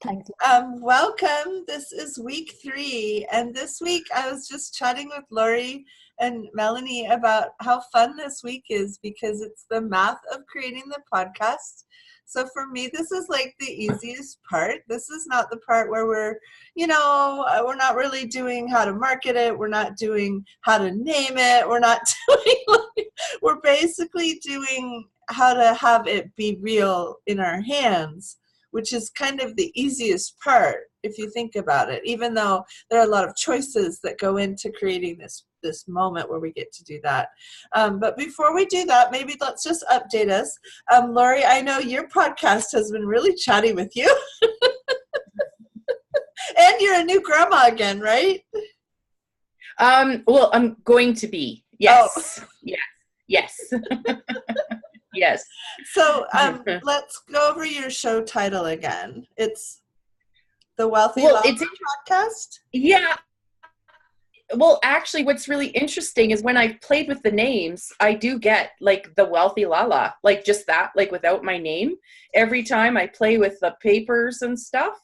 Thanks. Welcome. This is week 3, and this week I was just chatting with Lori and Melanie about how fun this week is because it's the math of creating the podcast. So for me, this is like the easiest part. This is not the part where we're not really doing how to market it. We're not doing how to name it. We're not doing, we're basically doing how to have it be real in our hands, which is kind of the easiest part if you think about it, even though there are a lot of choices that go into creating this moment where we get to do that. But before we do that, maybe let's just update us. Lori, I know your podcast has been really chatty with you. And you're a new grandma again, right? Well, I'm going to be. Yes. Oh. Yes. Yes. So let's go over your show title again. It's the Wealthy Lala Podcast? Yeah. Well, actually, what's really interesting is when I've played with the names, I do get like the Wealthy Lala, like just that, like without my name, every time I play with the papers and stuff.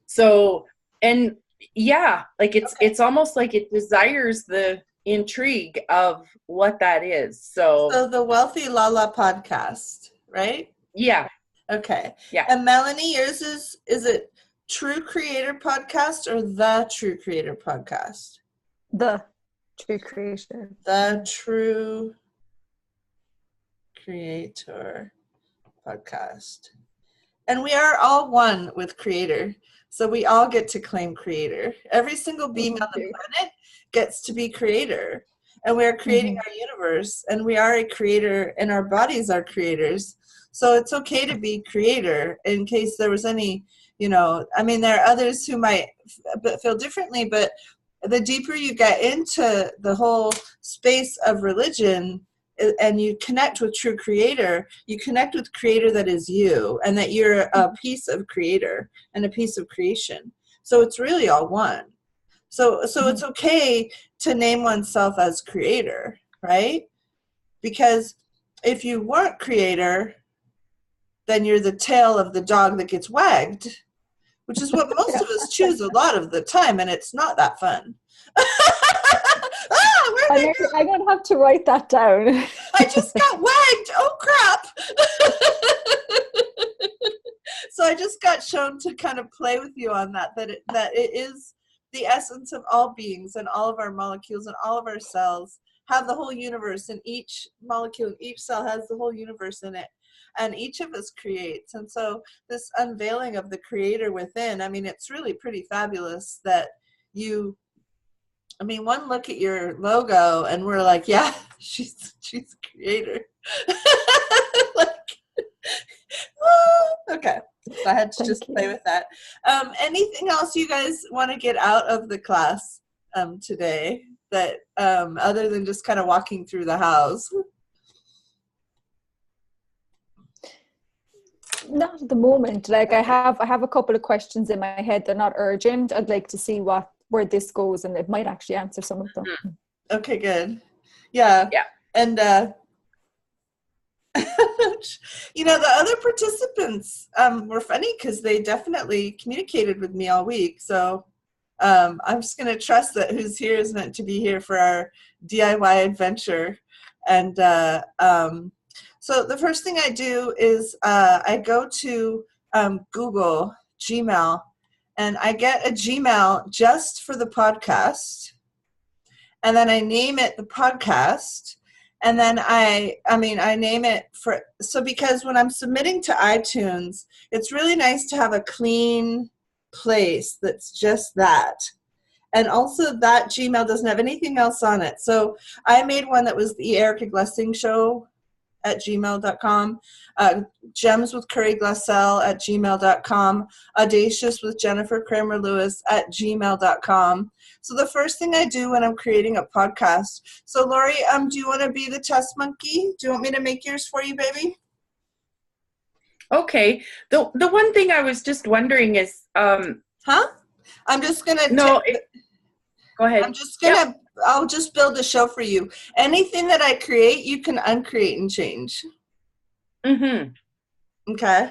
So, and yeah, like it's almost like it desires the intrigue of what that is. So the Wealthy Lala Podcast, right? Yeah. Okay. Yeah. And Melanie, yours is it True Creator Podcast or The True Creator Podcast? The True Creator. The True Creator Podcast. And we are all one with creator. So we all get to claim creator. Every single being on the planet gets to be creator. And we are creating our universe. And we are a creator, and our bodies are creators. So it's okay to be creator in case there was any, there are others who might feel differently, but the deeper you get into the whole space of religion and you connect with true creator, you connect with creator that is you, and that you're a piece of creator and a piece of creation. So it's really all one. So it's okay to name oneself as creator, right? Because if you weren't creator, then you're the tail of the dog that gets wagged, which is what most of us choose a lot of the time, and it's not that fun. I'm going to have to write that down. I just got wagged. Oh, crap. So I just got shown to kind of play with you on that it is the essence of all beings, and all of our molecules and all of our cells have the whole universe, and each molecule, each cell has the whole universe in it. And each of us creates. And so this unveiling of the creator within, it's really pretty fabulous that one look at your logo and we're like, yeah, she's a creator. Okay. So I had to just play with that. Anything else you guys want to get out of the class today that other than just kind of walking through the house? Not at the moment. Like I have a couple of questions in my head. They're not urgent. I'd like to see where this goes, and it might actually answer some of them. Okay, good. Yeah. And the other participants were funny because they definitely communicated with me all week. So I'm just going to trust that who's here is meant to be here for our DIY adventure. And so the first thing I do is I go to Google Gmail, and I get a Gmail just for the podcast, and then I name it the podcast, and then I name it because when I'm submitting to iTunes, it's really nice to have a clean place that's just that. And also that Gmail doesn't have anything else on it. So I made one that was the Erica Glessing Show at gmail.com, Gems with Curry Glassell at gmail.com, Audacious with Jennifer Kramer Lewis at gmail.com. So the first thing I do when I'm creating a podcast. So Lori, do you want to be the test monkey? Do you want me to make yours for you, baby? Okay. The one thing I was just wondering is, I'm just gonna. No. Go ahead. I'm just gonna. I'll just build a show for you. Anything that I create, you can uncreate and change. Mm-hmm. Okay.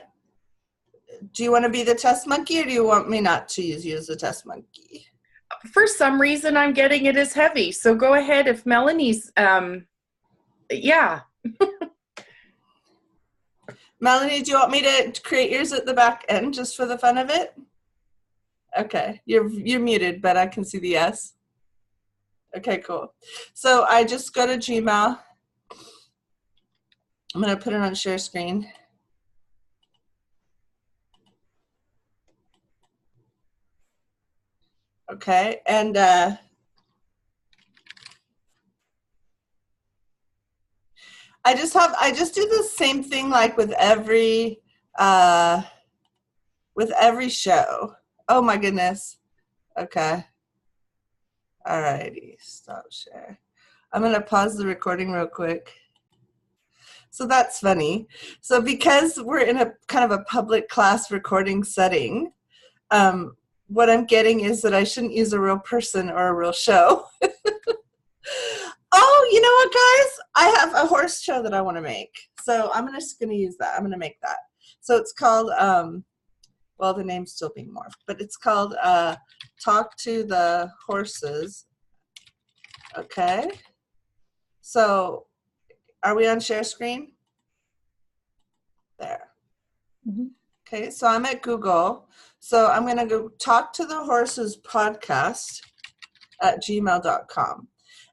do you want to be the test monkey, or do you want me not to use you as a test monkey? For some reason, I'm getting it as heavy. So go ahead if Melanie's, yeah. Melanie, do you want me to create yours at the back end just for the fun of it? Okay, you're muted, but I can see the yes. Okay, cool. So I just go to Gmail. I'm going to put it on share screen. Okay, and I just do the same thing like with every show. Oh my goodness. Okay. All righty, stop share. I'm gonna pause the recording real quick. So that's funny. So because we're in a kind of a public class recording setting, what I'm getting is that I shouldn't use a real person or a real show. Oh, you know what, guys? I have a horse show that I want to make. So I'm just going to use that. I'm going to make that. So it's called, well, the name's still being morphed, but it's called Talk to the Horses. Okay. So are we on share screen? There. Mm-hmm. Okay, so I'm at Google. So I'm going to go Talk to the Horses podcast at gmail.com.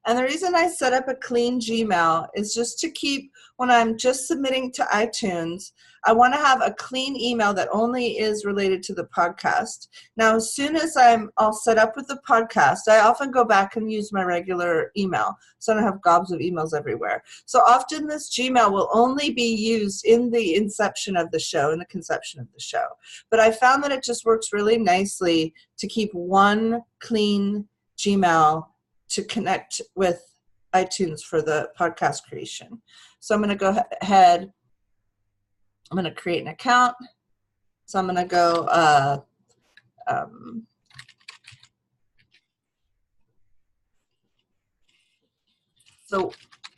And the reason I set up a clean Gmail is just to keep, when I'm just submitting to iTunes, I want to have a clean email that only is related to the podcast. Now, as soon as I'm all set up with the podcast, I often go back and use my regular email, so I don't have gobs of emails everywhere. So often this Gmail will only be used in the inception of the show, in the conception of the show. But I found that it just works really nicely to keep one clean Gmail to connect with iTunes for the podcast creation. So I'm going to go ahead. I'm going to create an account. So I'm going to go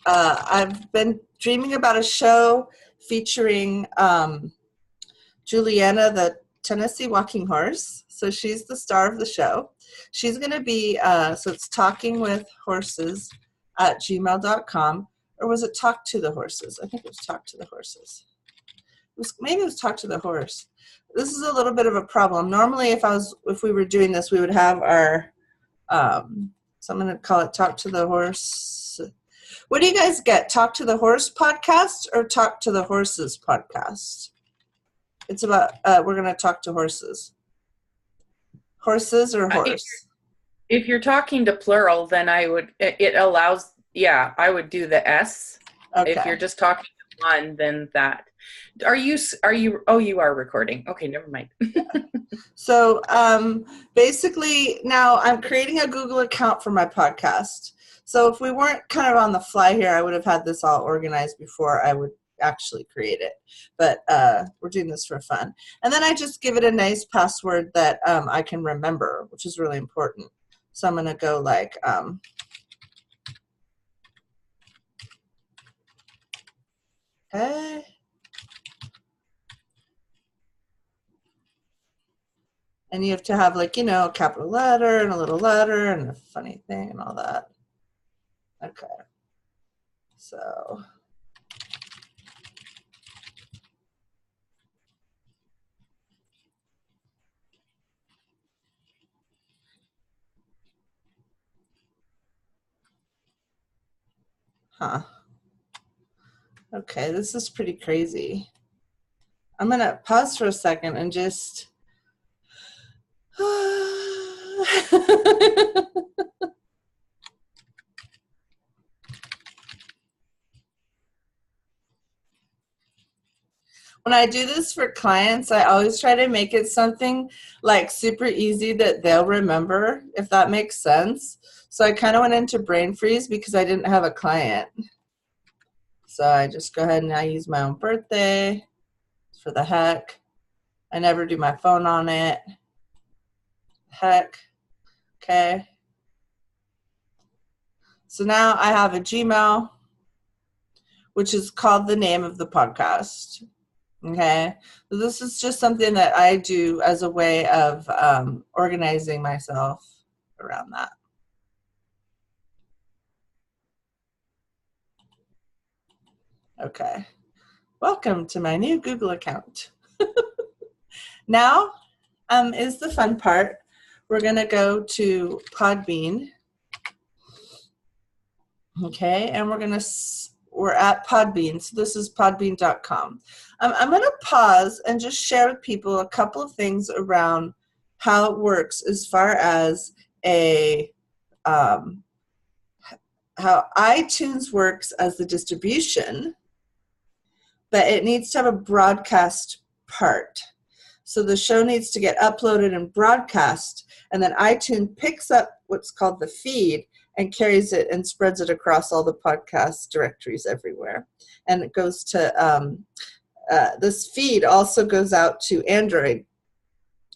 I've been dreaming about a show featuring Juliana, the Tennessee walking horse. So she's the star of the show. She's going to be, so it's Talking with Horses at gmail.com. Or was it Talk to the Horses? I think it was Talk to the Horses. Maybe it was Talk to the Horse. This is a little bit of a problem. Normally, if we were doing this, we would have our, so I'm going to call it Talk to the Horse. What do you guys get? Talk to the Horse podcast or Talk to the Horses podcast? It's about, we're going to talk to horses. Horses or horse? If you're talking to plural, then it allows, yeah, I would do the S. Okay. If you're just talking to one, then that. Are you, oh, you are recording. Okay, never mind. So basically now I'm creating a Google account for my podcast. So if we weren't kind of on the fly here, I would have had this all organized before I would actually create it. But we're doing this for fun. And then I just give it a nice password that I can remember, which is really important. So I'm going to go like, okay. And you have to have like, you know, a capital letter and a little letter and a funny thing and all that. Okay. So. Huh. Okay, this is pretty crazy. I'm going to pause for a second and just... When I do this for clients, I always try to make it something like super easy that they'll remember, if that makes sense. So I kind of went into brain freeze because I didn't have a client. So I just go ahead and I use my own birthday for the heck. I never do my phone on it. Heck. Okay. So now I have a Gmail, which is called the name of the podcast. Okay, so this is just something that I do as a way of organizing myself around that. Okay, welcome to my new Google account. Now is the fun part. We're going to go to Podbean. Okay, and we're at Podbean. So this is podbean.com. I'm going to pause and just share with people a couple of things around how it works as far as how iTunes works as the distribution, but it needs to have a broadcast part. So the show needs to get uploaded and broadcast, and then iTunes picks up what's called the feed and carries it and spreads it across all the podcast directories everywhere. And it goes to, this feed also goes out to Android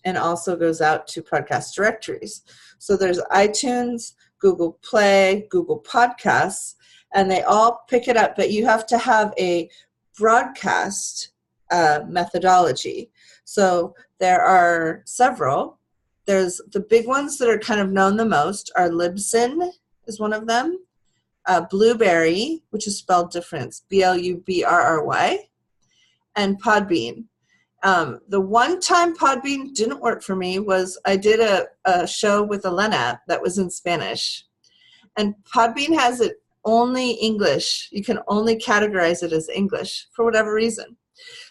and also goes out to podcast directories. So there's iTunes, Google Play, Google Podcasts, and they all pick it up, but you have to have a broadcast methodology. So there are several. There's the big ones that are kind of known the most are Libsyn is one of them, Blueberry, which is spelled different, Blubry, and Podbean. The one time Podbean didn't work for me was I did a show with Elena that was in Spanish. And Podbean has it only English. You can only categorize it as English for whatever reason.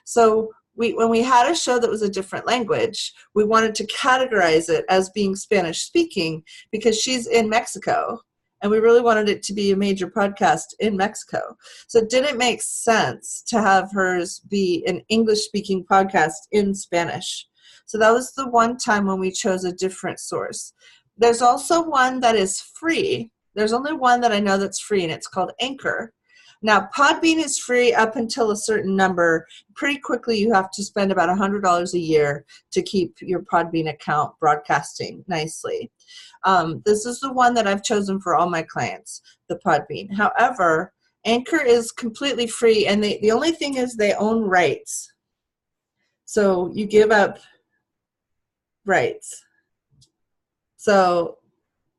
So when we had a show that was a different language, we wanted to categorize it as being Spanish speaking because she's in Mexico. And we really wanted it to be a major podcast in Mexico. So it didn't make sense to have hers be an English-speaking podcast in Spanish. So that was the one time when we chose a different source. There's also one that is free. There's only one that I know that's free, and it's called Anchor. Now, Podbean is free up until a certain number. Pretty quickly, you have to spend about $100 a year to keep your Podbean account broadcasting nicely. This is the one that I've chosen for all my clients, the Podbean. However, Anchor is completely free, and the only thing is they own rights. So you give up rights. So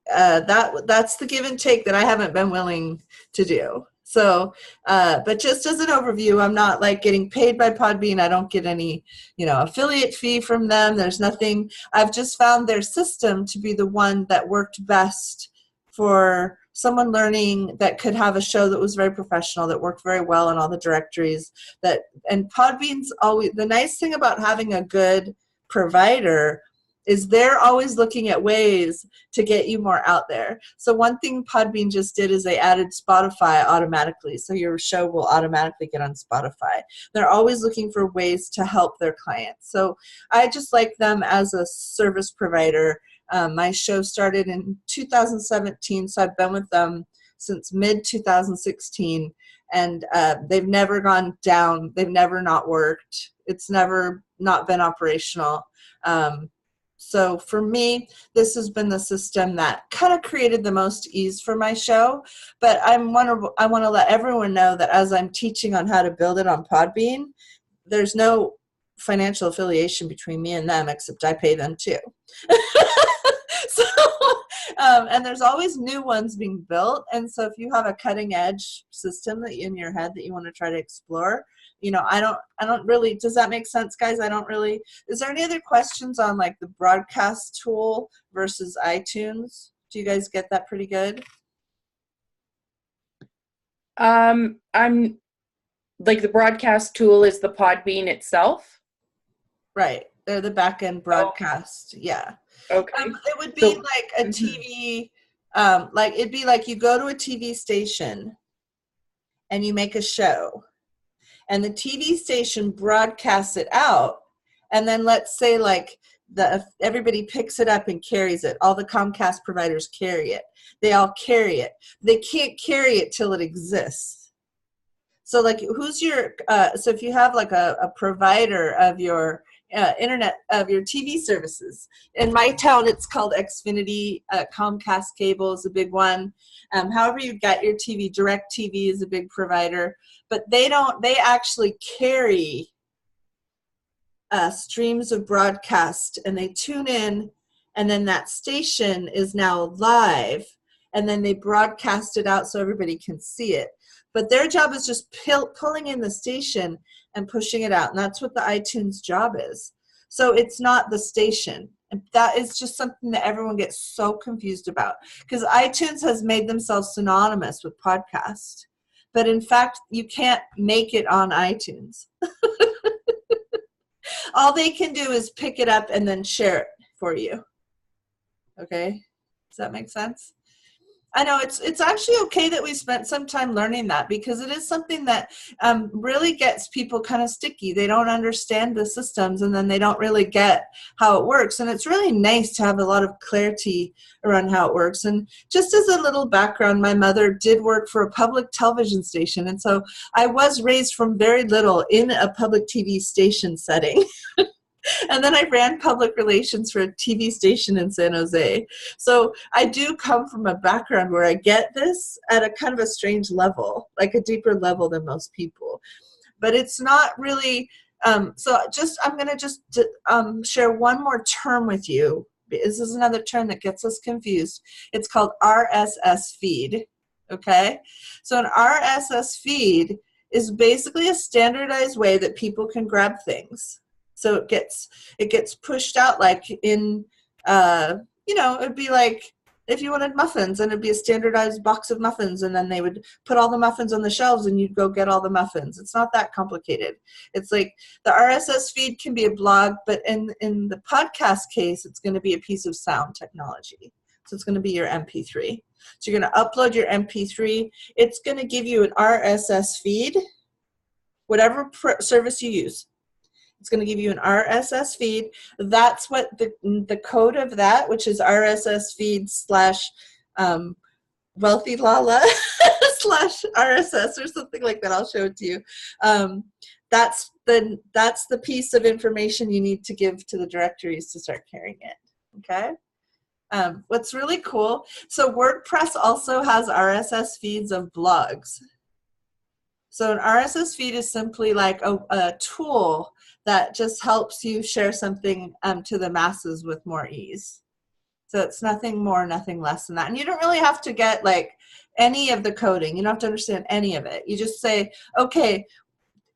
that's the give and take that I haven't been willing to do. So, but just as an overview, I'm not like getting paid by Podbean. I don't get any, affiliate fee from them. There's nothing. I've just found their system to be the one that worked best for someone learning that could have a show that was very professional, that worked very well in all the directories. And Podbean's always, the nice thing about having a good provider is they're always looking at ways to get you more out there. So one thing Podbean just did is they added Spotify automatically. So your show will automatically get on Spotify. They're always looking for ways to help their clients. So I just like them as a service provider. My show started in 2017, so I've been with them since mid-2016. And they've never gone down. They've never not worked. It's never not been operational. So for me, this has been the system that kind of created the most ease for my show. But I want to let everyone know that as I'm teaching on how to build it on Podbean, there's no financial affiliation between me and them, except I pay them too. So, and there's always new ones being built. And so if you have a cutting edge system that in your head that you want to try to explore, I don't really, does that make sense, guys? Is there any other questions on like the broadcast tool versus iTunes? Do you guys get that pretty good? I'm like the broadcast tool is the Podbean itself. Right. They're the back end broadcast. Yeah. Okay. It would be like a TV, like it'd be like you go to a TV station and you make a show. And the TV station broadcasts it out, and then let's say like everybody picks it up and carries it. All the Comcast providers carry it. They all carry it. They can't carry it till it exists. So like who's your, so if you have like a provider of your internet, of your TV services. In my town, it's called Xfinity. Comcast Cable is a big one. However you get your TV, DirecTV is a big provider. But they actually carry streams of broadcast, and they tune in, and then that station is now live, and then they broadcast it out so everybody can see it. But their job is just pulling in the station and pushing it out, and that's what the iTunes job is. So it's not the station. And that is just something that everyone gets so confused about, because iTunes has made themselves synonymous with podcast. But in fact, you can't make it on iTunes. All they can do is pick it up and then share it for you. Okay? Does that make sense? I know it's actually okay that we spent some time learning that, because it is something that really gets people kind of sticky. They don't understand the systems, and then they don't really get how it works. And it's really nice to have a lot of clarity around how it works. And just as a little background, my mother did work for a public television station. And so I was raised from very little in a public TV station setting. And then I ran public relations for a TV station in San Jose. So I do come from a background where I get this at a kind of a strange level, like a deeper level than most people. But it's not really, so I'm going to just share one more term with you. This is another term that gets us confused. It's called RSS feed, okay? So an RSS feed is basically a standardized way that people can grab things. So it gets pushed out, like in, it'd be like if you wanted muffins, and it'd be a standardized box of muffins, and then they would put all the muffins on the shelves and you'd go get all the muffins. It's not that complicated. It's like the RSS feed can be a blog, but in the podcast case, it's going to be a piece of sound technology. So it's going to be your MP3. So you're going to upload your MP3. It's going to give you an RSS feed, whatever service you use. It's going to give you an RSS feed. That's what the code of that, which is RSS feed / Wealthy Lala / RSS or something like that. I'll show it to you. That's the piece of information you need to give to the directories to start carrying it. Okay. What's really cool, so WordPress also has RSS feeds of blogs. So an RSS feed is simply like a tool that just helps you share something to the masses with more ease. So it's nothing more, nothing less than that. And you don't really have to get like any of the coding. You don't have to understand any of it. You just say, okay,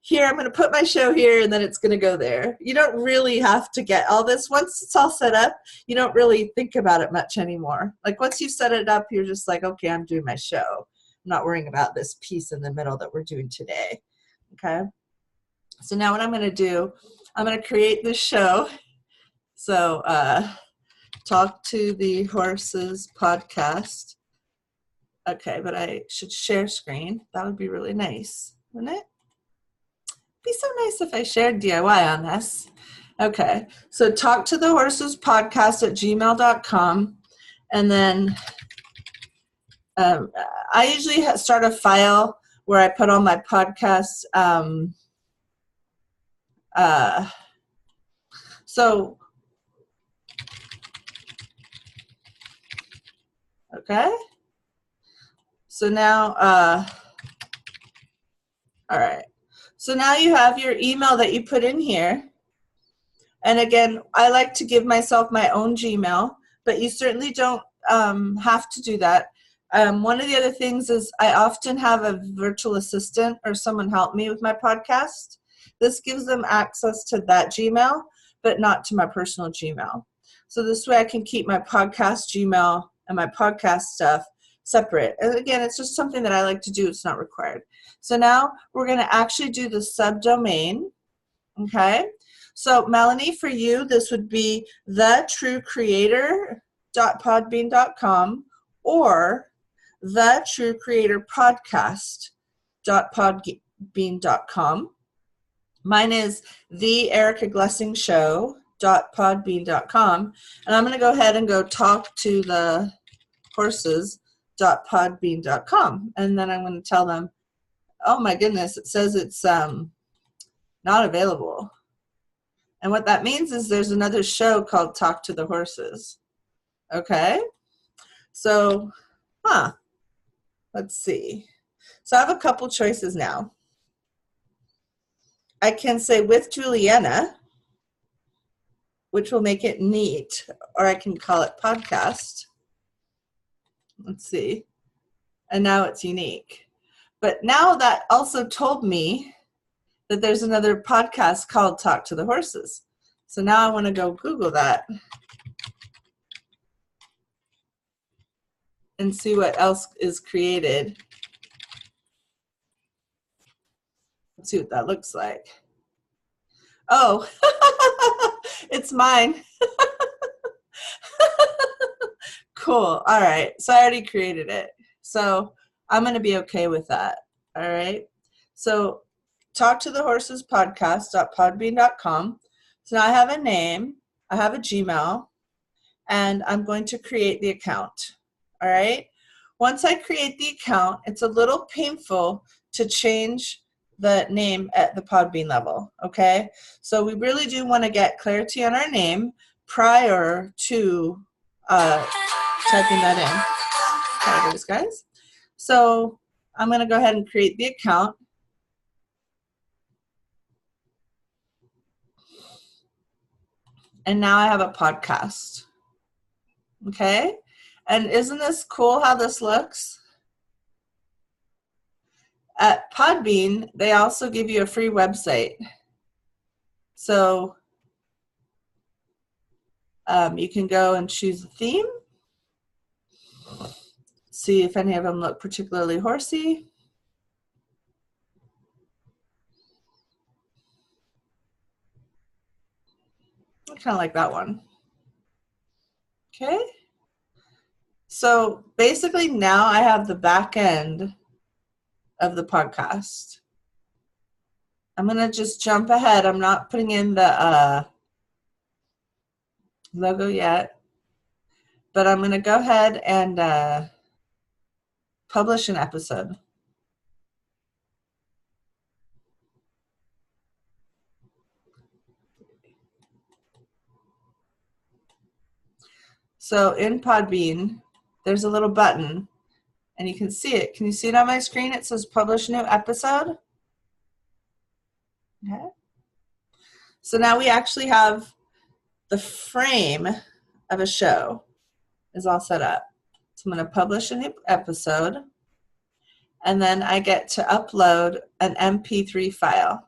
here, I'm going to put my show here, and then it's going to go there. You don't really have to get all this. Once it's all set up, you don't really think about it much anymore. Like once you set it up, you're just like, okay, I'm doing my show. I'm not worrying about this piece in the middle that we're doing today. Okay. So now what I'm going to do, I'm going to create this show. So Talk to the Horses podcast. Okay, but I should share screen. That would be really nice, wouldn't it? Be so nice if I shared DIY on this. Okay, so Talk to the Horses podcast at gmail.com. And then I usually start a file where I put all my podcasts. Okay. So now, all right. So now you have your email that you put in here. And again, I like to give myself my own Gmail, but you certainly don't have to do that. One of the other things is I often have a virtual assistant or someone help me with my podcast. This gives them access to that Gmail, but not to my personal Gmail. So this way I can keep my podcast Gmail and my podcast stuff separate. And again, it's just something that I like to do. It's not required. So now we're going to actually do the subdomain. Okay. So Melanie, for you, this would be thetruecreator.podbean.com or thetruecreatorpodcast.podbean.com. Mine is theerikaglessingshow.podbean.com. And I'm going to go ahead and go talk to the horses.podbean.com. And then I'm going to tell them, oh my goodness, it says it's not available. And what that means is there's another show called Talk to the Horses. Okay. So, let's see. So I have a couple choices now. I can say with Juliana, which will make it neat, or I can call it podcast. Let's see. And now it's unique. But now that also told me that there's another podcast called Talk to the Horses. So now I want to go Google that and see what else is created. Let's see what that looks like. Oh, it's mine. Cool. All right. So I already created it. So I'm going to be okay with that. All right. So Talk to the Horses podcast.podbean.com. So now I have a name, I have a Gmail, and I'm going to create the account. All right. Once I create the account, it's a little painful to change the name at the Podbean level. Okay. So we really do want to get clarity on our name prior to typing that in. Sorry, those guys. So I'm going to go ahead and create the account. And now I have a podcast. Okay. And isn't this cool how this looks? At Podbean, they also give you a free website. So you can go and choose a theme. See if any of them look particularly horsey. I kind of like that one. Okay. So basically now I have the back end of the podcast. I'm going to just jump ahead. I'm not putting in the logo yet, but I'm going to go ahead and publish an episode. So in Podbean, there's a little button, and you can see it. Can you see it on my screen? It says publish new episode. Okay. So now we actually have the frame of a show is all set up. So I'm going to publish a new episode, and then I get to upload an MP3 file.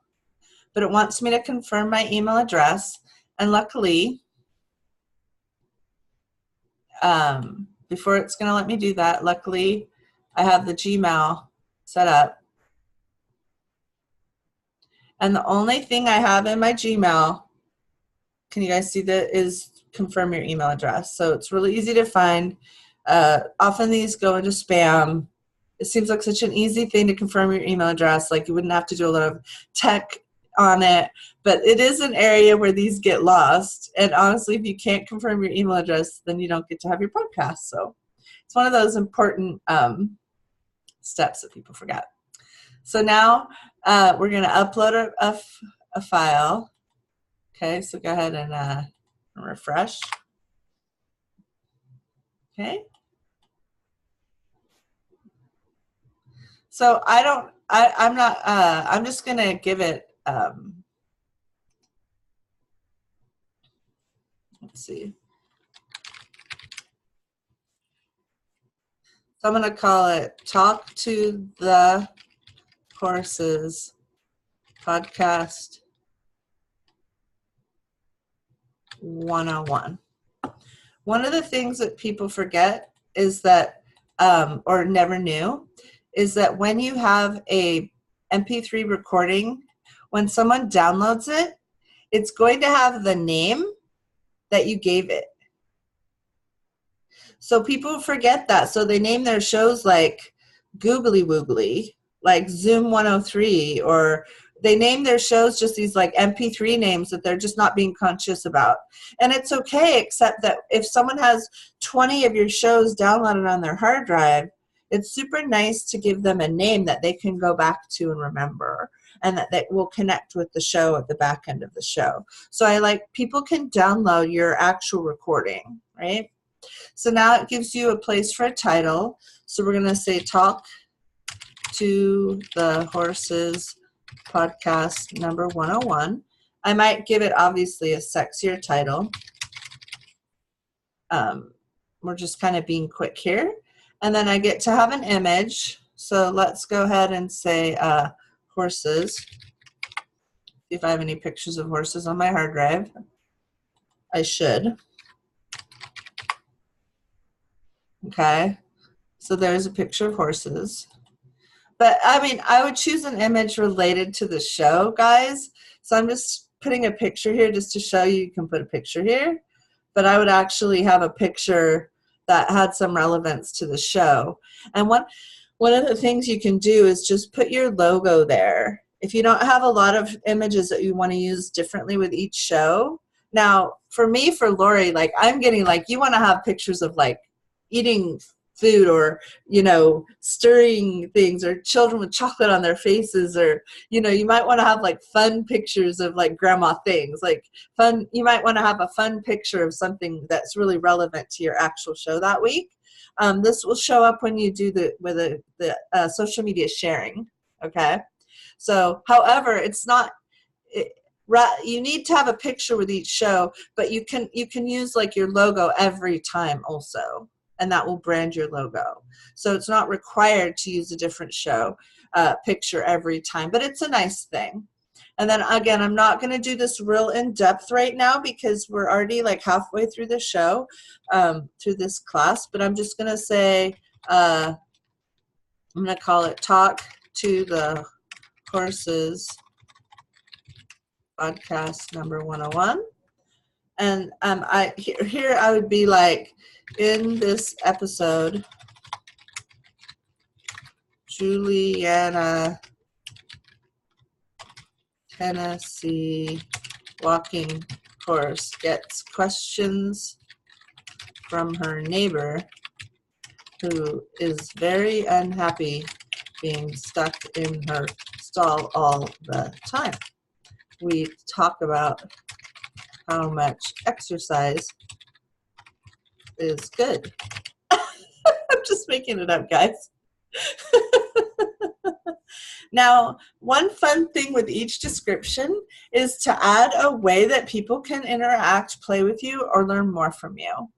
But it wants me to confirm my email address, and luckily, before it's going to let me do that, luckily I have the Gmail set up. And the only thing I have in my Gmail, can you guys see that, is confirm your email address. So it's really easy to find. Often these go into spam. It seems like such an easy thing to confirm your email address. Like you wouldn't have to do a lot of tech on it, but it is an area where these get lost. And honestly, if you can't confirm your email address, then you don't get to have your podcast. So it's one of those important steps that people forget. So now we're going to upload a file. Okay, so go ahead and refresh. Okay. So I'm just going to give it, let's see. So I'm going to call it Talk to the Horses Podcast 101. One of the things that people forget is that, or never knew, is that when you have a MP3 recording, when someone downloads it, it's going to have the name that you gave it. So people forget that. So they name their shows like Googly Woogly, like Zoom 103, or they name their shows just these like MP3 names that they're just not being conscious about. And it's okay, except that if someone has 20 of your shows downloaded on their hard drive, it's super nice to give them a name that they can go back to and remember, and that will connect with the show at the back end of the show. So people can download your actual recording, right? So now it gives you a place for a title. So we're going to say Talk to the Horses Podcast number 101. I might give it obviously a sexier title. We're just kind of being quick here. And then I get to have an image. So let's go ahead and say horses. See if I have any pictures of horses on my hard drive. I should. Okay. So there's a picture of horses. But I mean, I would choose an image related to the show, guys. So I'm just putting a picture here just to show you can put a picture here. But I would actually have a picture that had some relevance to the show. And one of the things you can do is just put your logo there. If you don't have a lot of images that you want to use differently with each show. Now, for me, for Lori, like I'm getting like, you want to have pictures of like eating food or, you know, stirring things or children with chocolate on their faces or, you know, you might want to have like fun pictures of like grandma things, like fun. You might want to have a fun picture of something that's really relevant to your actual show that week. This will show up when you do the social media sharing. Okay. So, however, it's not, you need to have a picture with each show, but you can use like your logo every time also. And that will brand your logo. So it's not required to use a different show picture every time, but it's a nice thing. And then again, I'm not going to do this real in depth right now because we're already like halfway through the show, through this class, but I'm just going to say, I'm going to call it Talk to the Horses podcast number 101. And here I would be like, in this episode, Juliana, Tennessee walking horse gets questions from her neighbor who is very unhappy being stuck in her stall all the time. We talk about how much exercise is good. I'm just making it up, guys. Now, one fun thing with each description is to add a way that people can interact, play with you, or learn more from you.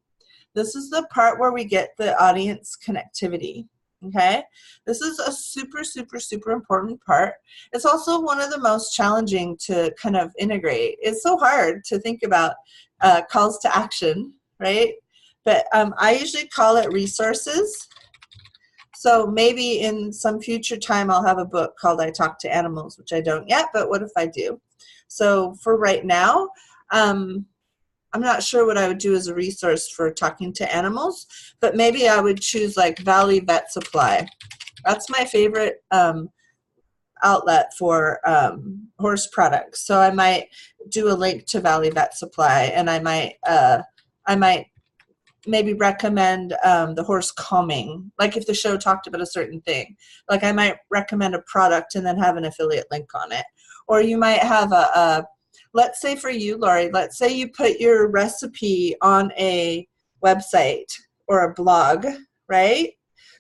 This is the part where we get the audience connectivity. Okay? This is a super, super, super important part. It's also one of the most challenging to kind of integrate. It's so hard to think about calls to action, right? But I usually call it resources. So maybe in some future time I'll have a book called I Talk to Animals, which I don't yet, but what if I do? So for right now, I'm not sure what I would do as a resource for talking to animals, but maybe I would choose like Valley Vet Supply. That's my favorite outlet for horse products. So I might do a link to Valley Vet Supply, and I might maybe recommend the horse calming, like if the show talked about a certain thing. Like I might recommend a product and then have an affiliate link on it. Or you might have let's say for you, Lori, let's say you put your recipe on a website or a blog, right?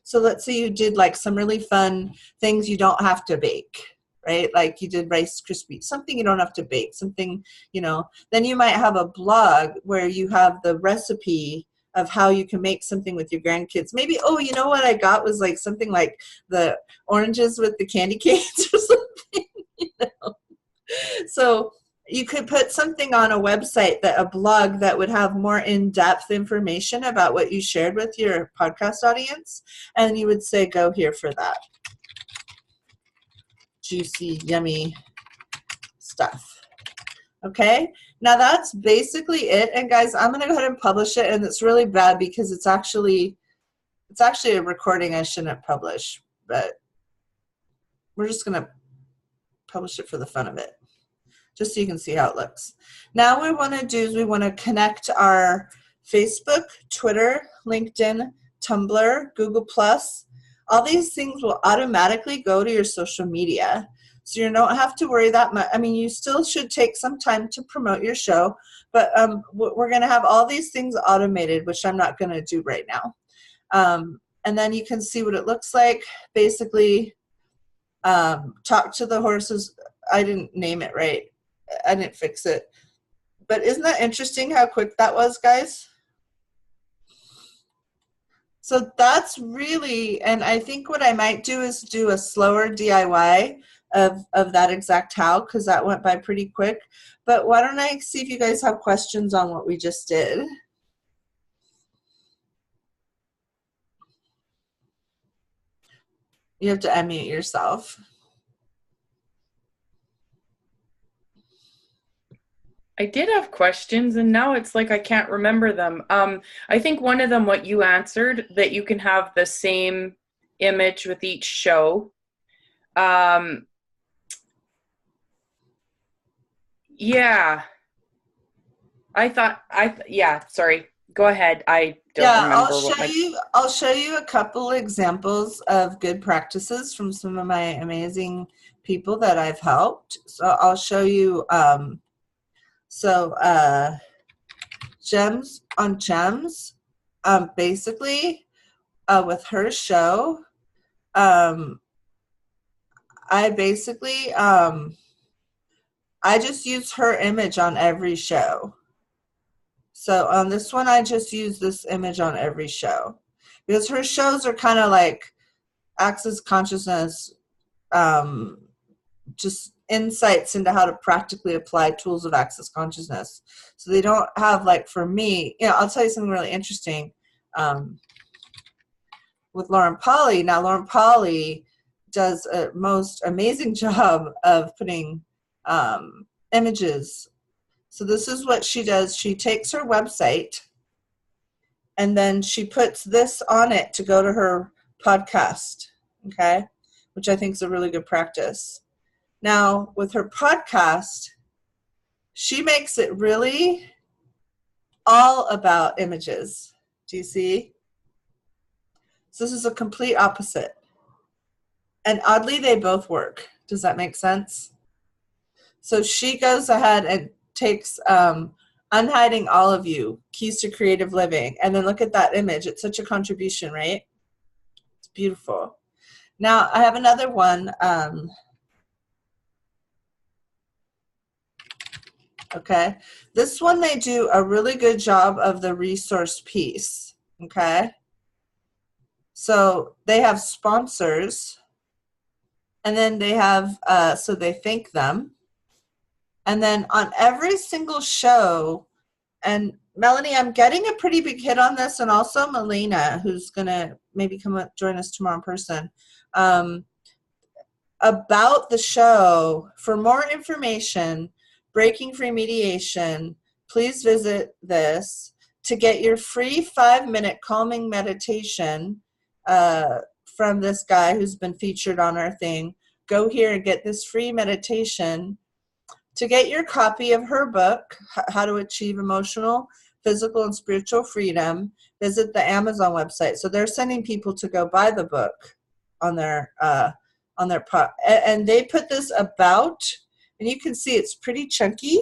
So let's say you did like some really fun things you don't have to bake, right? Like you did Rice Krispies, something you don't have to bake, something, you know, then you might have a blog where you have the recipe of how you can make something with your grandkids. Maybe, oh, you know what I got was like something like the oranges with the candy canes or something, you know. So you could put something on a website, that a blog that would have more in-depth information about what you shared with your podcast audience, and you would say, go here for that. Juicy, yummy stuff. Okay, now that's basically it. And guys, I'm going to go ahead and publish it, and it's really bad because it's actually a recording I shouldn't publish, but we're just going to publish it for the fun of it, just so you can see how it looks. Now what we want to do is we want to connect our Facebook, Twitter, LinkedIn, Tumblr, Google+. All these things will automatically go to your social media. So you don't have to worry that much. I mean, you still should take some time to promote your show, but we're going to have all these things automated, which I'm not going to do right now. And then you can see what it looks like. Basically, Talk to the Horses. I didn't name it right. I didn't fix it. But isn't that interesting how quick that was, guys? So that's really, and I think what I might do is do a slower DIY of that exact how, because that went by pretty quick. But why don't I see if you guys have questions on what we just did? You have to unmute yourself. I did have questions, and now it's like I can't remember them. I think one of them, what you answered, that you can have the same image with each show. Yeah. Yeah, sorry. Go ahead. I don't remember I'll show you a couple examples of good practices from some of my amazing people that I've helped. So I'll show you Gems on Gems, basically with her show, I basically I just use her image on every show. So on this one, I just use this image on every show because her shows are kind of like Access Consciousness, just insights into how to practically apply tools of Access Consciousness. So they don't have, like, for me, I'll tell you something really interesting with Lauren Polly. Now, Lauren Polly does a most amazing job of putting images. So this is what she does. She takes her website and then she puts this on it to go to her podcast, okay, which I think is a really good practice. Now, with her podcast, she makes it really all about images. Do you see? So this is a complete opposite. And oddly, they both work. Does that make sense? So she goes ahead and takes Unhiding All of You, Keys to Creative Living, and then look at that image. It's such a contribution, right? It's beautiful. Now, I have another one. Okay, this one they do a really good job of the resource piece, okay? So they have sponsors, and then they have, so they thank them. And then on every single show, and Melanie, I'm getting a pretty big hit on this, and also Melina, who's going to maybe come up, join us tomorrow in person, about the show. For more information, Breaking Free Mediation, please visit this. To get your free 5-minute calming meditation from this guy who's been featured on our thing, go here and get this free meditation. To get your copy of her book, How to Achieve Emotional, Physical, and Spiritual Freedom, visit the Amazon website. So they're sending people to go buy the book on their and they put this about, and you can see it's pretty chunky.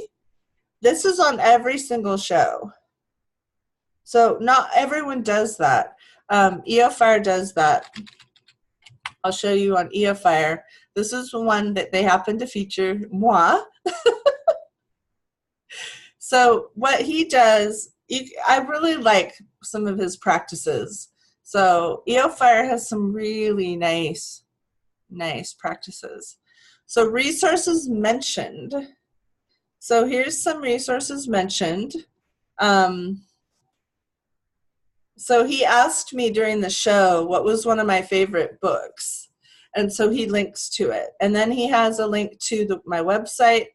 This is on every single show. So not everyone does that. EOFire does that. I'll show you on EOFire. This is the one that they happen to feature moi. So what he does, I really like some of his practices. So EOFire has some really nice practices. So resources mentioned. So here's some resources mentioned. So he asked me during the show what was one of my favorite books. And so he links to it. And then he has a link to my website,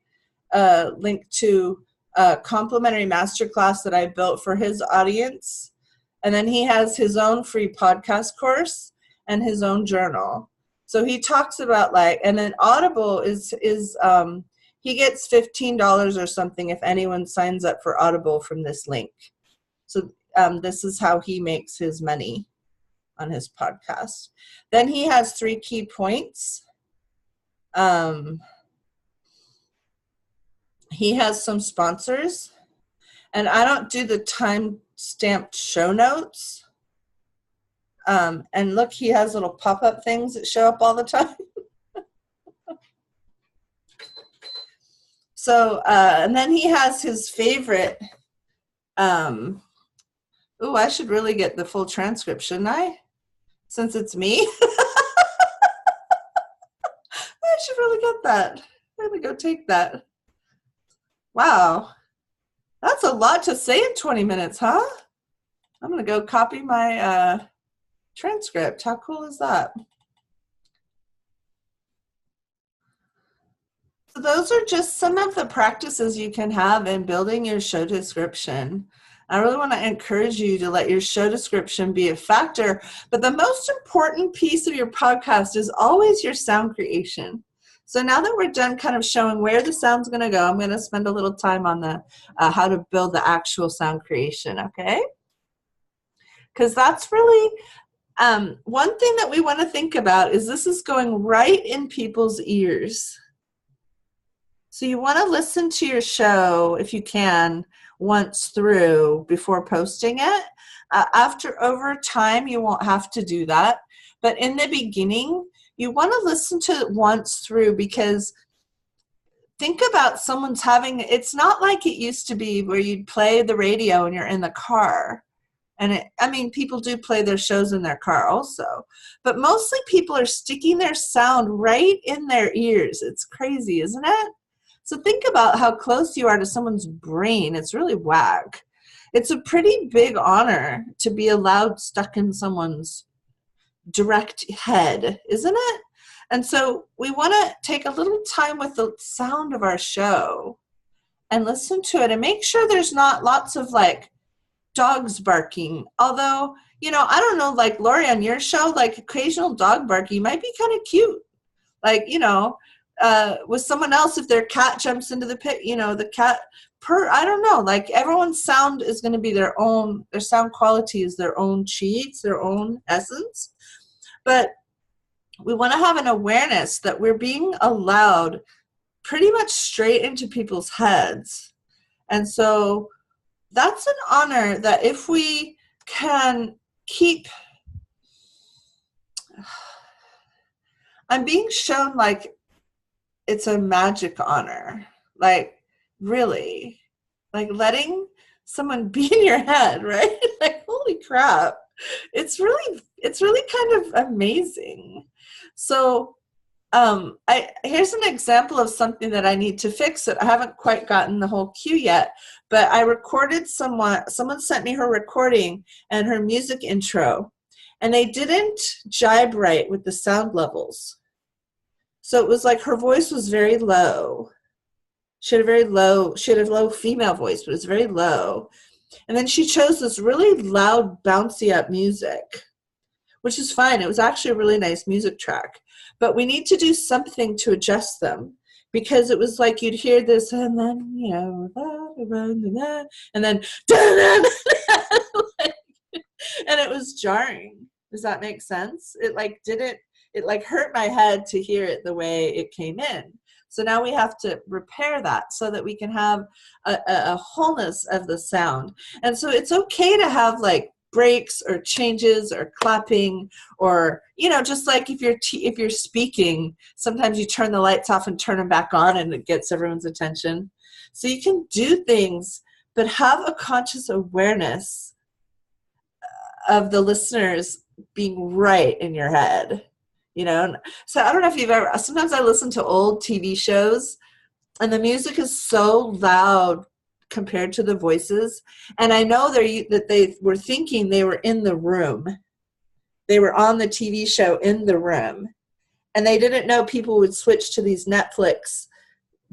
a link to a complimentary masterclass that I built for his audience. And then he has his own free podcast course and his own journal. So he talks about, like, and then Audible is he gets $15 or something if anyone signs up for Audible from this link. So this is how he makes his money on his podcast. Then he has 3 key points. He has some sponsors, and I don't do the time-stamped show notes. And look, he has little pop-up things that show up all the time. So, and then he has his favorite. I should really get the full transcript, shouldn't I? Since it's me. I should really get that. I'm going to go take that. Wow. That's a lot to say in 20 minutes, huh? I'm going to go copy my transcript. How cool is that? So those are just some of the practices you can have in building your show description. I really want to encourage you to let your show description be a factor, but the most important piece of your podcast is always your sound creation. So now that we're done kind of showing where the sound's going to go, I'm going to spend a little time on the how to build the actual sound creation, okay? Because that's really one thing that we want to think about is this is going right in people's ears. So you want to listen to your show, if you can, once through before posting it. Over time, you won't have to do that. But in the beginning, you want to listen to it once through, because think about someone's having, it's not like it used to be where you'd play the radio and you're in the car. And people do play their shows in their car also. But mostly people are sticking their sound right in their ears. It's crazy, isn't it? So think about how close you are to someone's brain. It's really whack. It's a pretty big honor to be allowed stuck in someone's direct head, isn't it? And so we want to take a little time with the sound of our show and listen to it and make sure there's not lots of like dogs barking. Although, I don't know, like Lori, on your show, like occasional dog barking might be kind of cute. Like, with someone else, if their cat jumps into the pit, the cat I don't know, like everyone's sound is going to be their sound quality is their own chi, it's their own essence. But we want to have an awareness that we're being allowed pretty much straight into people's heads. And so that's an honor that if we can keep, I'm being shown like it's a magic honor, like really, like letting someone be in your head, right? Like, holy crap. It's really kind of amazing. So here's an example of something that I need to fix that I haven't quite gotten the whole cue yet, but I recorded someone sent me her recording and her music intro, and they didn't jibe right with the sound levels. So it was like her voice was very low. She had a low female voice, but it was very low. And then she chose this really loud, bouncy up music, which is fine. It was actually a really nice music track. But we need to do something to adjust them, because it was like you'd hear this and then, and then, and it was jarring. Does that make sense? It hurt my head to hear it the way it came in. So now we have to repair that so that we can have a wholeness of the sound. And so it's okay to have like breaks or changes or clapping, or just like if you're speaking, sometimes you turn the lights off and turn them back on and it gets everyone's attention. So you can do things, but have a conscious awareness of the listeners being right in your head. So I don't know if you've ever, sometimes I listen to old TV shows and the music is so loud compared to the voices. And I know that they were thinking they were in the room. They were on the TV show in the room. And they didn't know people would switch to these Netflix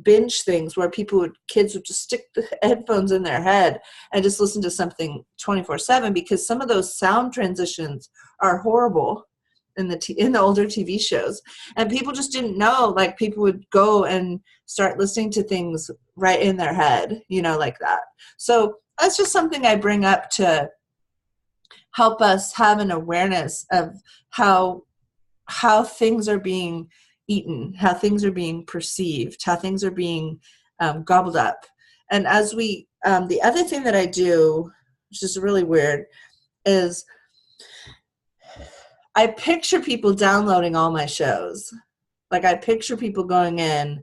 binge things where kids would just stick the headphones in their head and just listen to something 24/7, because some of those sound transitions are horrible in the older TV shows, and people just didn't know. Like, people would go and start listening to things right in their head, like that. So that's just something I bring up to help us have an awareness of how things are being eaten, how things are being perceived, how things are being gobbled up. And as we, the other thing that I do, which is really weird, is I picture people downloading all my shows. Like, I picture people going in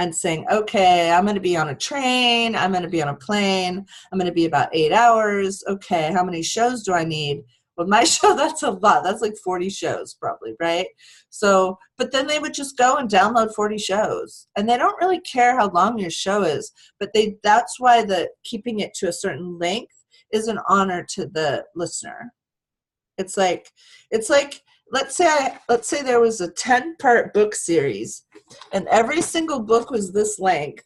and saying, okay, I'm going to be on a train, I'm going to be on a plane, I'm going to be about 8 hours. Okay, how many shows do I need? With my show, that's a lot. That's like 40 shows probably, right? So, but then they would just go and download 40 shows. And they don't really care how long your show is, but that's why keeping it to a certain length is an honor to the listener. It's like let's say there was a 10-part book series and every single book was this length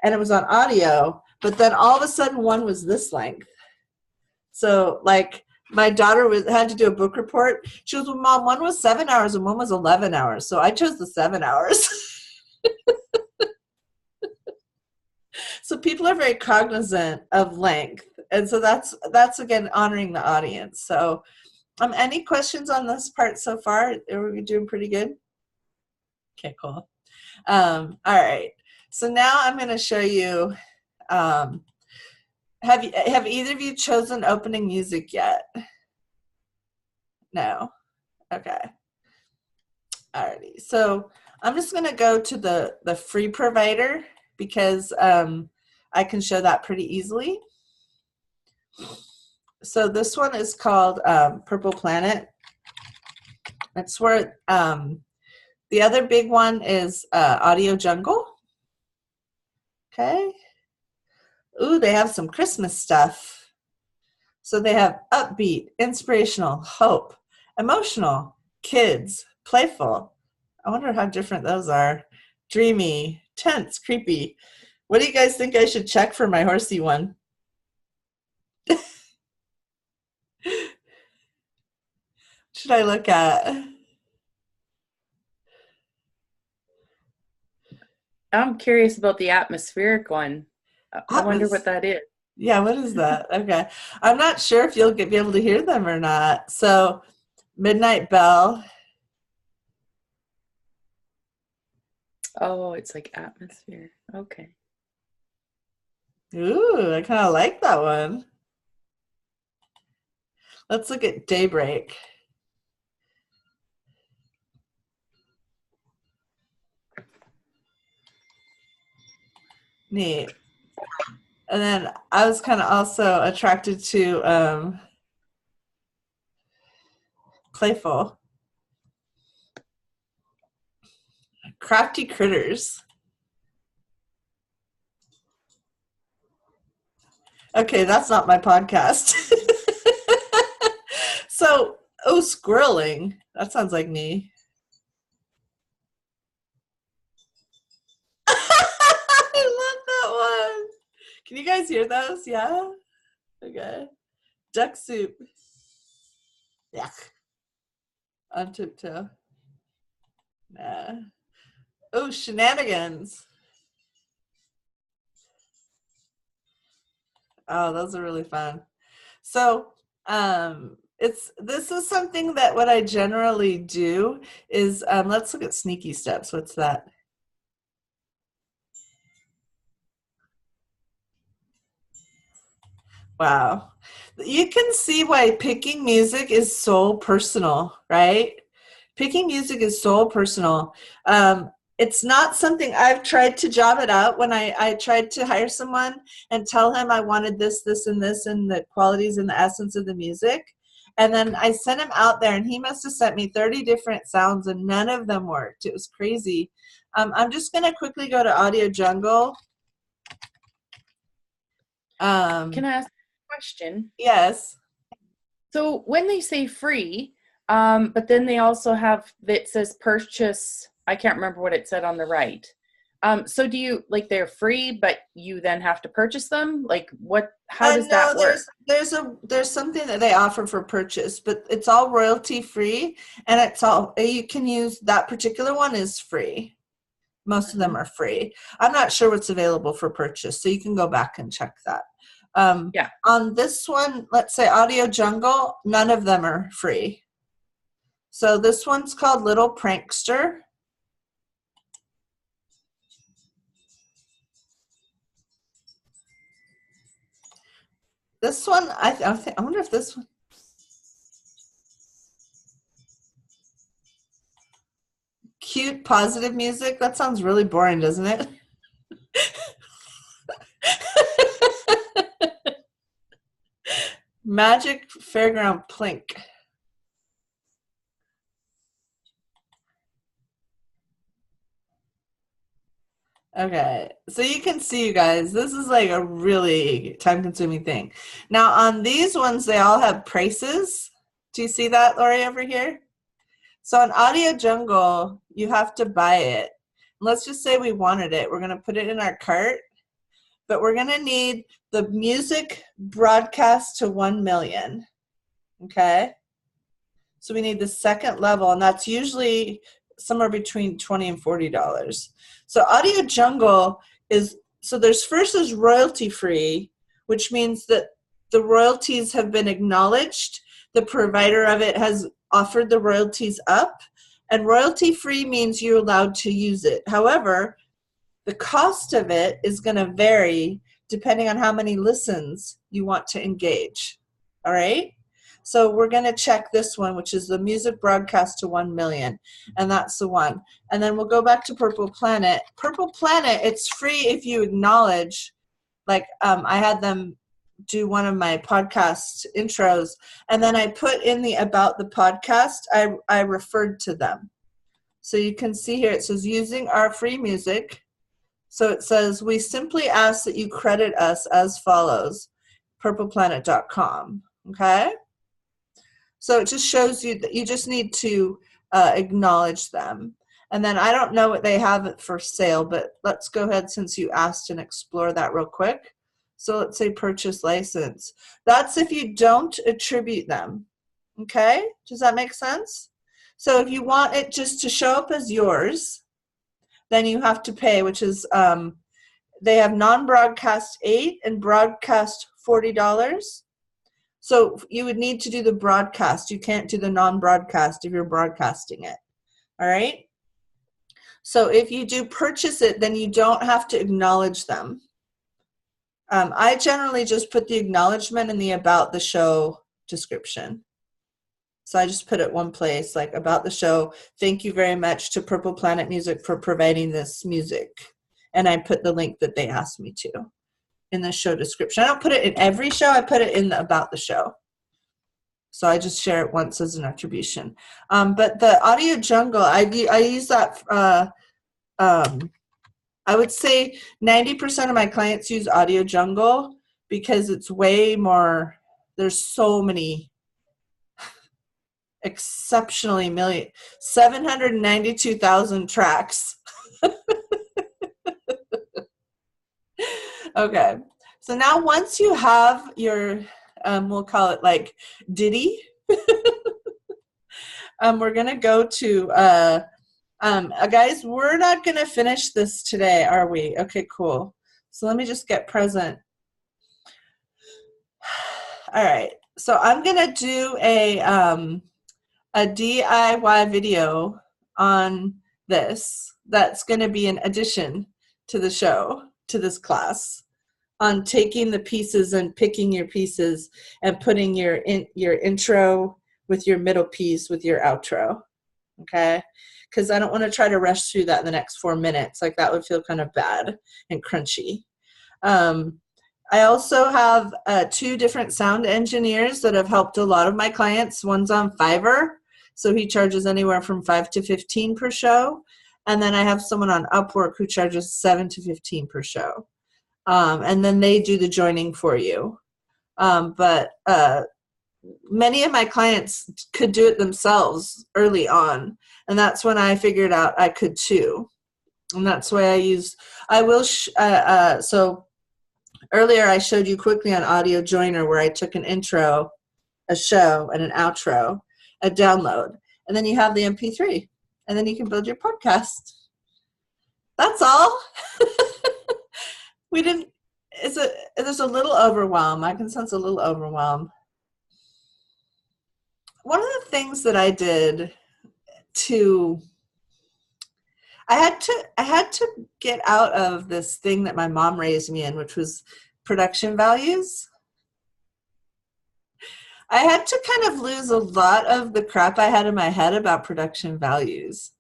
and it was on audio, but then all of a sudden one was this length. So like my daughter had to do a book report. She goes, well, Mom, one was 7 hours and one was 11 hours. So I chose the 7 hours. So people are very cognizant of length. And so that's again, honoring the audience. So any questions on this part so far? Are we doing pretty good? Okay, cool. All right. So now I'm going to show you, have either of you chosen opening music yet? No. Okay. Alrighty. So I'm just going to go to the free provider because I can show that pretty easily. So this one is called Purple Planet. That's where the other big one is Audio Jungle. Okay. Ooh, they have some Christmas stuff. So they have upbeat, inspirational, hope, emotional, kids, playful. I wonder how different those are. Dreamy, tense, creepy. What do you guys think I should check for my horsey one? Should I look at? I'm curious about the atmospheric one. I wonder what that is. Yeah, what is that? Okay. I'm not sure if you'll be able to hear them or not. So, Midnight Bell. Oh, it's like atmosphere. Okay. Ooh, I kind of like that one. Let's look at Daybreak. Neat. And then I was kind of also attracted to Playful. Crafty Critters. Okay, that's not my podcast. So, Squirreling. That sounds like me. I love that one. Can you guys hear those? Yeah? Okay. Duck Soup. Yuck. On Tiptoe. Nah. Oh, Shenanigans. Oh, those are really fun. So, this is something that what I generally do is, let's look at Sneaky Steps. What's that? Wow. You can see why picking music is so personal, right? Picking music is so personal. It's not something I've tried to job it out when I tried to hire someone and tell him I wanted this, this, and this, and the qualities and the essence of the music. And then I sent him out there, and he must have sent me 30 different sounds, and none of them worked. It was crazy. I'm just going to quickly go to Audio Jungle. Can I ask a question? Yes. So when they say free, but then they also have that says purchase. I can't remember what it said on the right. So do you, like, they're free, but you then have to purchase them? Like, how does that work? There's something that they offer for purchase, but it's all royalty free, and it's all, you can use, that particular one is free. Most of them are free. I'm not sure what's available for purchase, so you can go back and check that. Yeah. On this one, let's say Audio Jungle, none of them are free. So this one's called Little Prankster. This one, I wonder if this one. cute, positive music. That sounds really boring, doesn't it? Magic Fairground Plink. Okay, so you can see, you guys, this is like a really time-consuming thing. Now, on these ones, they all have prices. Do you see that, Lori, over here? So on Audio Jungle, you have to buy it. Let's just say we wanted it. We're going to put it in our cart, but we're going to need the music broadcast to 1 million. Okay? So we need the second level, and that's usually somewhere between $20 and $40. So Audio Jungle is, so there's royalty free, which means that the royalties have been acknowledged. The provider of it has offered the royalties up, and royalty free means you're allowed to use it. However, the cost of it is going to vary depending on how many listens you want to engage. All right? So we're going to check this one, which is the music broadcast to 1 million, and that's the one. And then we'll go back to Purple Planet. Purple Planet, it's free if you acknowledge, like I had them do one of my podcast intros, and then I put in the about the podcast, I referred to them. So you can see here, it says using our free music. So it says, we simply ask that you credit us as follows, purpleplanet.com, okay? So it just shows you that you just need to acknowledge them. And then I don't know what they have for sale, but let's go ahead, since you asked, and explore that real quick. So let's say purchase license. That's if you don't attribute them, okay? Does that make sense? So if you want it just to show up as yours, then you have to pay, which is, they have non-broadcast $8 and broadcast $40. So you would need to do the broadcast. You can't do the non-broadcast if you're broadcasting it, all right? So if you do purchase it, then you don't have to acknowledge them. I generally just put the acknowledgement in the about the show description. So I just put it one place, like about the show. Thank you very much to Purple Planet Music for providing this music. And I put the link that they asked me to in the show description. I don't put it in every show. I put it in the about the show. So I just share it once as an attribution. But the Audio Jungle, I use that. I would say 90% of my clients use Audio Jungle because it's way more. There's so many exceptionally 792,000 tracks. Okay, so now once you have your, we'll call it like ditty, we're gonna go to, guys, we're not gonna finish this today, are we? Okay, cool. So let me just get present. All right, so I'm gonna do a DIY video on this. That's gonna be an addition to the show, to this class, on taking the pieces and picking your pieces and putting your intro with your middle piece with your outro, okay? Because I don't want to try to rush through that in the next 4 minutes. Like, that would feel kind of bad and crunchy. I also have 2 different sound engineers that have helped a lot of my clients. One's on Fiverr, so he charges anywhere from $5 to $15 per show. And then I have someone on Upwork who charges $7 to $15 per show. And then they do the joining for you. But many of my clients could do it themselves early on. And that's when I figured out I could too. And that's why so earlier I showed you quickly on Audio Joiner where I took an intro, a show, and an outro, a download. And then you have the MP3. And then you can build your podcast. That's all. There's a little overwhelm. I can sense a little overwhelm. One of the things that I did I had to get out of this thing that my mom raised me in, which was production values. I had to kind of lose a lot of the crap I had in my head about production values.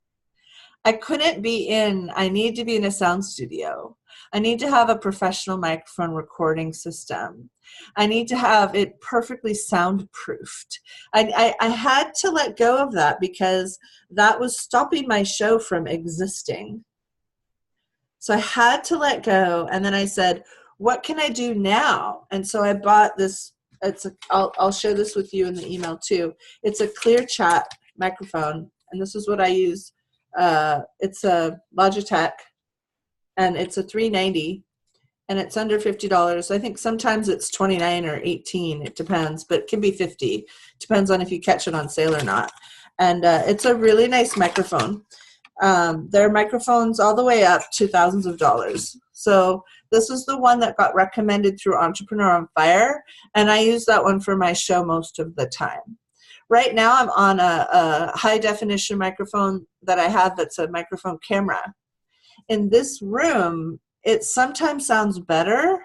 I couldn't be I need to be in a sound studio. I need to have a professional microphone recording system. I need to have it perfectly soundproofed. I had to let go of that because that was stopping my show from existing. So I had to let go, and then I said, what can I do now? And so I bought this. I'll share this with you in the email too. It's a ClearChat microphone, and this is what I use. It's a Logitech, and it's a 390, and it's under $50. I think sometimes it's 29 or 18. It depends, but it can be 50. Depends on if you catch it on sale or not. And it's a really nice microphone. There are microphones all the way up to thousands of dollars. So this is the one that got recommended through Entrepreneur on Fire, and I use that one for my show most of the time. Right now I'm on a high definition microphone that I have that's a microphone camera. In this room, it sometimes sounds better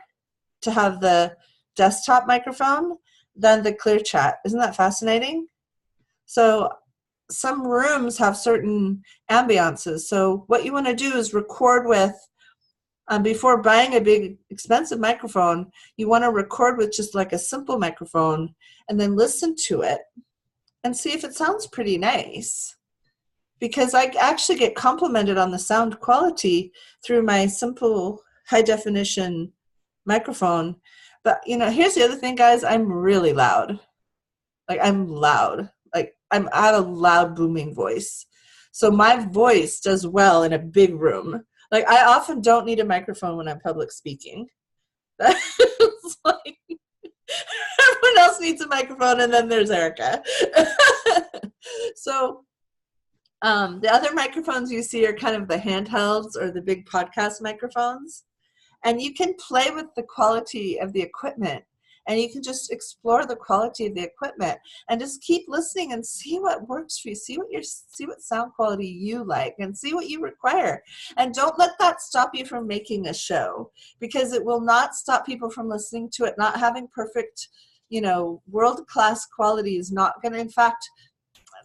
to have the desktop microphone than the ClearChat. Isn't that fascinating? So some rooms have certain ambiances. So what you want to do is record with, before buying a big expensive microphone, you want to record with just like a simple microphone and then listen to it and see if it sounds pretty nice. Because I actually get complimented on the sound quality through my simple high definition microphone. But here's the other thing, guys, I'm really loud. Like I'm loud. Like I have a loud booming voice. So my voice does well in a big room. Like I often don't need a microphone when I'm public speaking. It's like everyone else needs a microphone, and then there's Erica. So the other microphones you see are kind of the handhelds or the big podcast microphones. And you can play with the quality of the equipment, and you can just explore the quality of the equipment and just keep listening and see what works for you. See what sound quality you like, and see what you require. And don't let that stop you from making a show, because it will not stop people from listening to it. Not having perfect, world-class quality is not going to, in fact,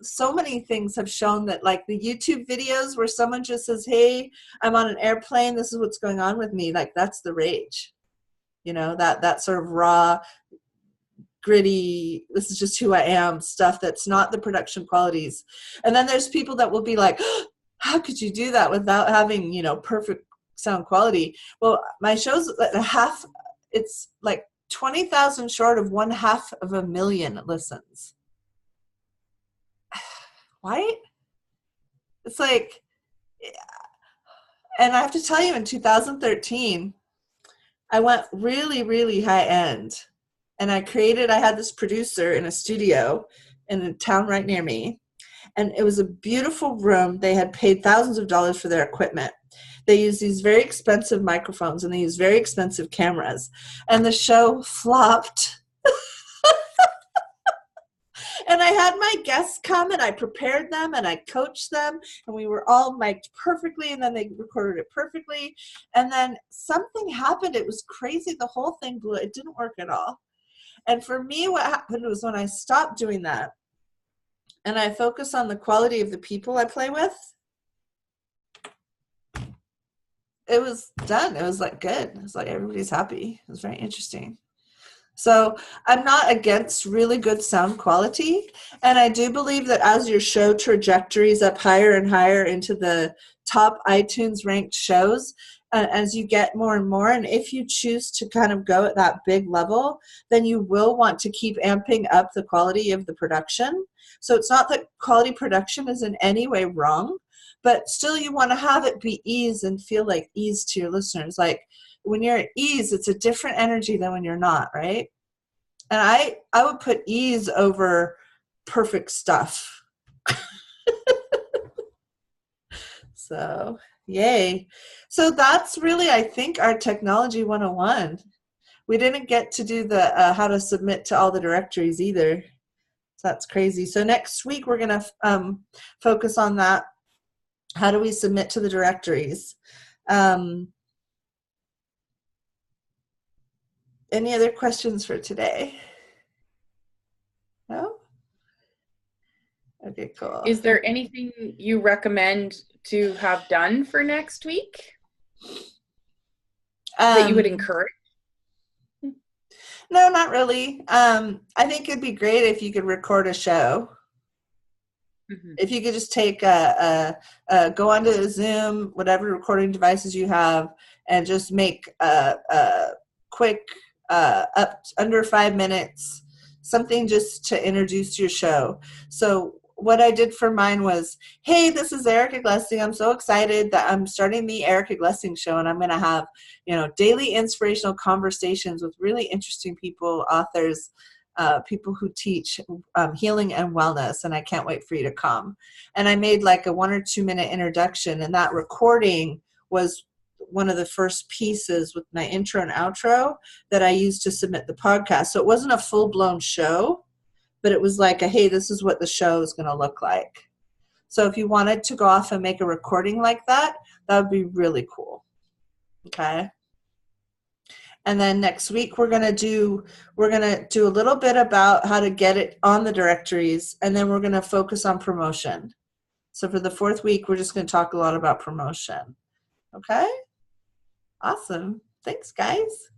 so many things have shown that, like the YouTube videos where someone just says, hey, I'm on an airplane, this is what's going on with me, like that's the rage. That sort of raw, gritty, this is just who I am stuff that's not the production qualities. And then there's people that will be like, oh, how could you do that without having, perfect sound quality? Well, my show's it's like 20,000 short of 500,000 listens. Right? It's like, and I have to tell you, in 2013, I went really, really high end, and I had this producer in a studio in a town right near me, and it was a beautiful room. They had paid thousands of dollars for their equipment. They use these very expensive microphones, and they use very expensive cameras, and the show flopped. And I had my guests come, and I prepared them, and I coached them, and we were all mic'd perfectly, and then they recorded it perfectly. And then something happened. It was crazy. The whole thing blew. It didn't work at all. And for me, what happened was when I stopped doing that and I focused on the quality of the people I play with, it was done. It was like good. It was like everybody's happy. It was very interesting. So I'm not against really good sound quality. And I do believe that as your show trajectories up higher and higher into the top iTunes ranked shows, as you get more and more, and if you choose to kind of go at that big level, then you will want to keep amping up the quality of the production. So it's not that quality production is in any way wrong, but still you want to have it be ease and feel like ease to your listeners. Like, when you're at ease, it's a different energy than when you're not, right? And I would put ease over perfect stuff. So, yay. So that's really, I think, our Technology 101. We didn't get to do the how to submit to all the directories either. So that's crazy. So next week, we're going to focus on that. How do we submit to the directories? Any other questions for today? No? Okay, cool. Is there anything you recommend to have done for next week that you would encourage? No, not really. I think it'd be great if you could record a show. Mm-hmm. If you could just take go onto Zoom, whatever recording devices you have, and just make a quick up under 5 minutes, something just to introduce your show. So what I did for mine was, hey, this is Erica Glessing. I'm so excited that I'm starting the Erica Glessing Show, and I'm going to have, daily inspirational conversations with really interesting people, authors, people who teach healing and wellness, and I can't wait for you to come. And I made like a 1 or 2 minute introduction, and that recording was one of the first pieces with my intro and outro that I used to submit the podcast. So it wasn't a full-blown show, but it was like hey, this is what the show is going to look like. So if you wanted to go off and make a recording like that, that would be really cool. Okay. And then next week we're going to do a little bit about how to get it on the directories, and then we're going to focus on promotion. So for the 4th week, we're just going to talk a lot about promotion. Okay? Awesome. Thanks, guys.